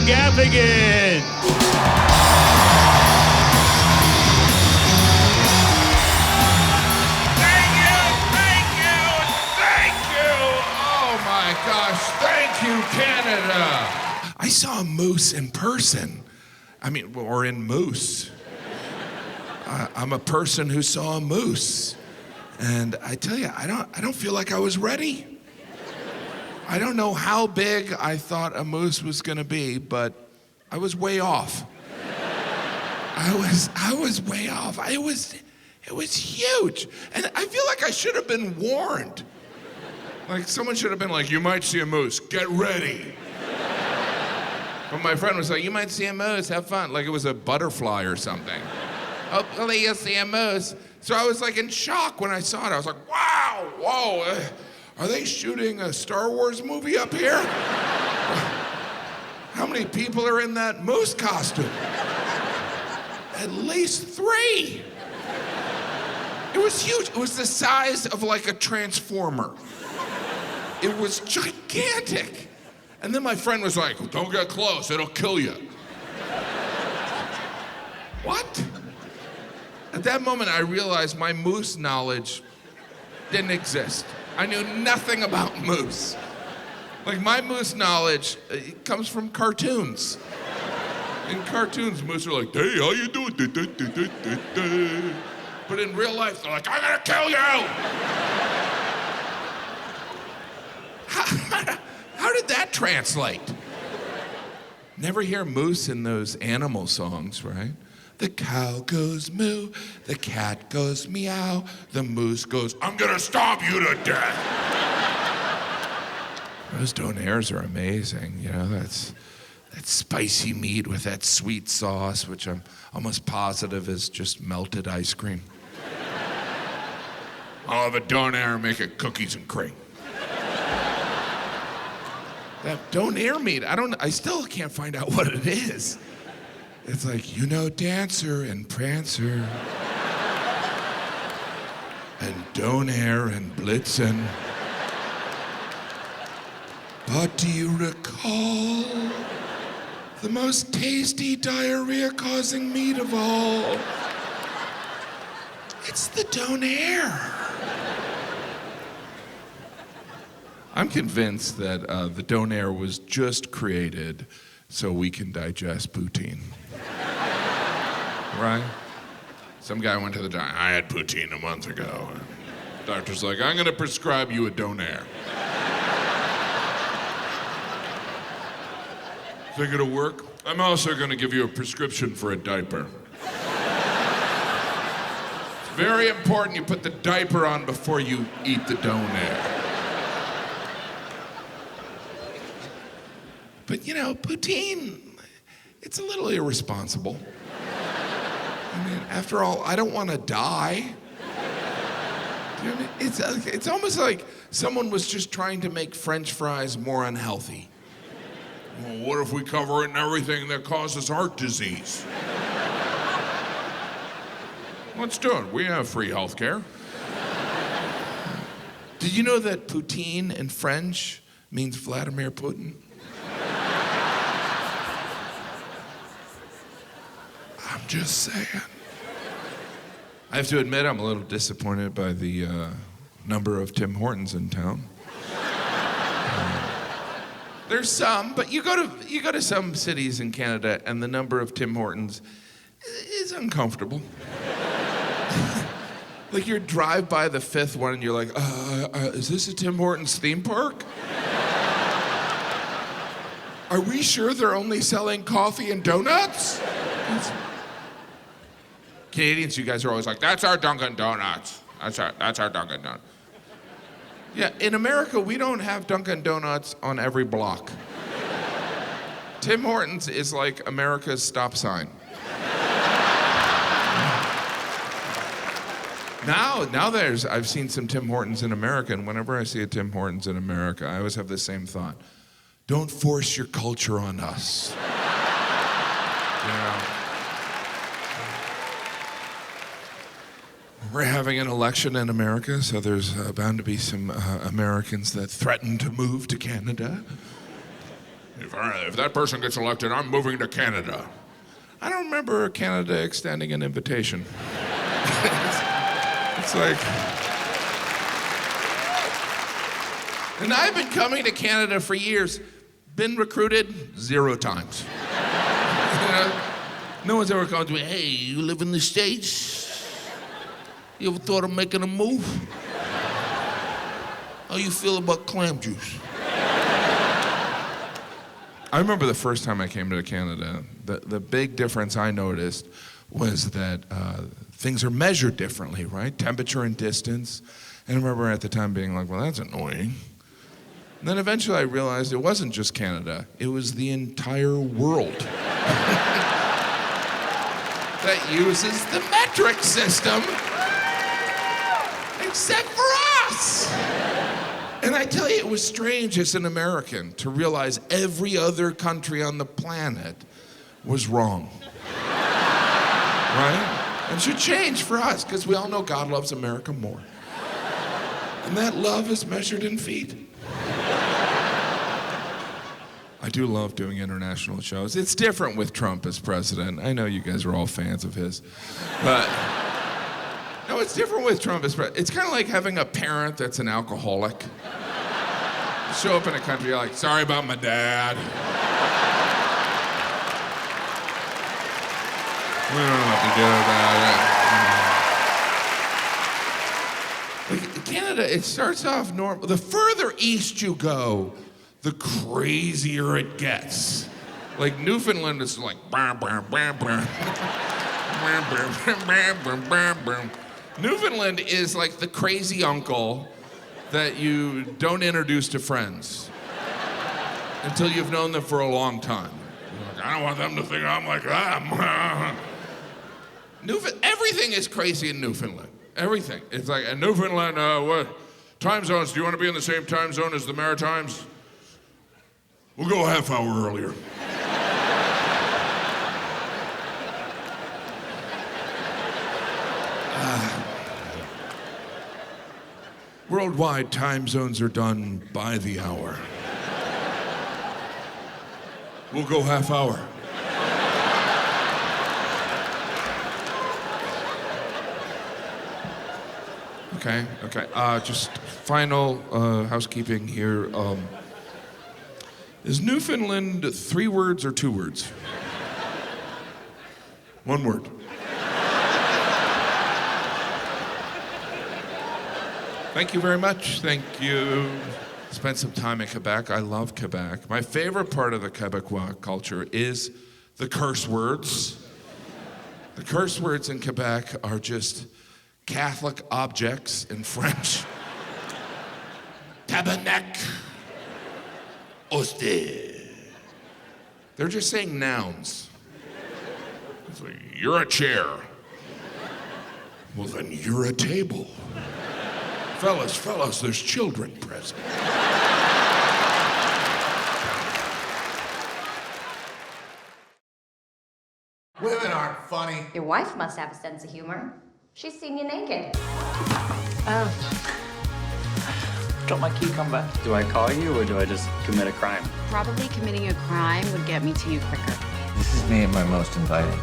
Gaffigan. Oh my gosh, thank you, Canada. I saw a moose in person. Or in moose. I'm a person who saw a moose. And I tell you, I don't feel like I was ready. I don't know how big I thought a moose was gonna be, but I was way off. I was way off. It was huge. And I feel like I should have been warned. Like someone should have been like, you might see a moose, get ready. But my friend was like, you might see a moose, have fun. Like it was a butterfly or something. Hopefully you'll see a moose. So I was like in shock when I saw it. I was like, wow, whoa, are they shooting a Star Wars movie up here? How many people are in that moose costume? At least 3. It was huge. It was the size of like a transformer. It was gigantic. And then my friend was like, don't get close, it'll kill you. What? At that moment, I realized my moose knowledge didn't exist. I knew nothing about moose. Like my moose knowledge, it comes from cartoons. In cartoons, moose are like, hey, how you doing? But in real life, they're like, I'm gonna kill you! How did that translate? Never hear moose in those animal songs, right? The cow goes moo, the cat goes meow, the moose goes, I'm gonna stomp you to death. Those donairs are amazing, you know, that's that spicy meat with that sweet sauce, which I'm almost positive is just melted ice cream. I'll have a donair and make it cookies and cream. That donair meat, I still can't find out what it is. It's like, you know, Dancer and Prancer and Donair and Blitzen. But do you recall the most tasty diarrhea-causing meat of all? It's the Donair. I'm convinced that the Donair was just created so we can digest poutine. Right? Some guy went to the doctor. I had poutine a month ago. And the doctor's like, I'm gonna prescribe you a Donair. Think it'll work? I'm also gonna give you a prescription for a diaper. It's very important you put the diaper on before you eat the Donair. But you know, poutine, it's a little irresponsible. After all, I don't want to die. You know what I mean? It's almost like someone was just trying to make French fries more unhealthy. Well, what if we cover it in everything that causes heart disease? Let's do it. We have free health care. Did you know that Poutine in French means Vladimir Putin? I'm just saying. I have to admit, I'm a little disappointed by the number of Tim Hortons in town. There's some, but you go to some cities in Canada, and the number of Tim Hortons is uncomfortable. Like you drive by the 5th one, and you're like, is this a Tim Hortons theme park? Are we sure they're only selling coffee and donuts? Canadians, you guys are always like, that's our Dunkin Donuts. That's our Dunkin Donuts. Yeah, in America, we don't have Dunkin Donuts on every block. Tim Hortons is like America's stop sign. Now I've seen some Tim Hortons in America, and whenever I see a Tim Hortons in America, I always have the same thought. Don't force your culture on us. You know? We're having an election in America, so there's bound to be some Americans that threaten to move to Canada. If that person gets elected, I'm moving to Canada. I don't remember Canada extending an invitation. it's like... And I've been coming to Canada for years. Been recruited 0 times. You know, no one's ever come to me, hey, you live in the States? You ever thought of making a move? How you feel about clam juice? I remember the first time I came to Canada, the big difference I noticed was that things are measured differently, right? Temperature and distance. And I remember at the time being like, well, that's annoying. And then eventually I realized it wasn't just Canada, it was the entire world that uses the metric system, except for us. And I tell you, it was strange as an American to realize every other country on the planet was wrong. Right? And should change for us, because we all know God loves America more. And that love is measured in feet. I do love doing international shows. It's different with Trump as president. I know you guys are all fans of his. But, no, it's different with Trump as president. It's kind of like having a parent that's an alcoholic. You show up in a country, you're like, sorry about my dad. We don't know what to do about it. Like, Canada, it starts off normal. The further east you go, the crazier it gets. Like Newfoundland is like bam, bam, bam, bam. Bam, bam, bam, bam, bam, bam. Newfoundland is like the crazy uncle that you don't introduce to friends until you've known them for a long time. Like, I don't want them to think I'm like that. Everything is crazy in Newfoundland. Everything. It's like, in Newfoundland, what time zones? Do you want to be in the same time zone as the Maritimes? We'll go a half hour earlier. Worldwide, time zones are done by the hour. We'll go half hour. Okay. Just final housekeeping here. Is Newfoundland 3 words or 2 words? 1 word. Thank you very much. Thank you. Spent some time in Quebec. I love Quebec. My favorite part of the Quebecois culture is the curse words. The curse words in Quebec are just Catholic objects in French. Tabernacle. Hostie. They're just saying nouns. It's like, you're a chair. Well, then you're a table. Fellas, there's children present. Women aren't funny. Your wife must have a sense of humor. She's seen you naked. Oh. Drop my cucumber. Do I call you or do I just commit a crime? Probably committing a crime would get me to you quicker. This has made my most inviting.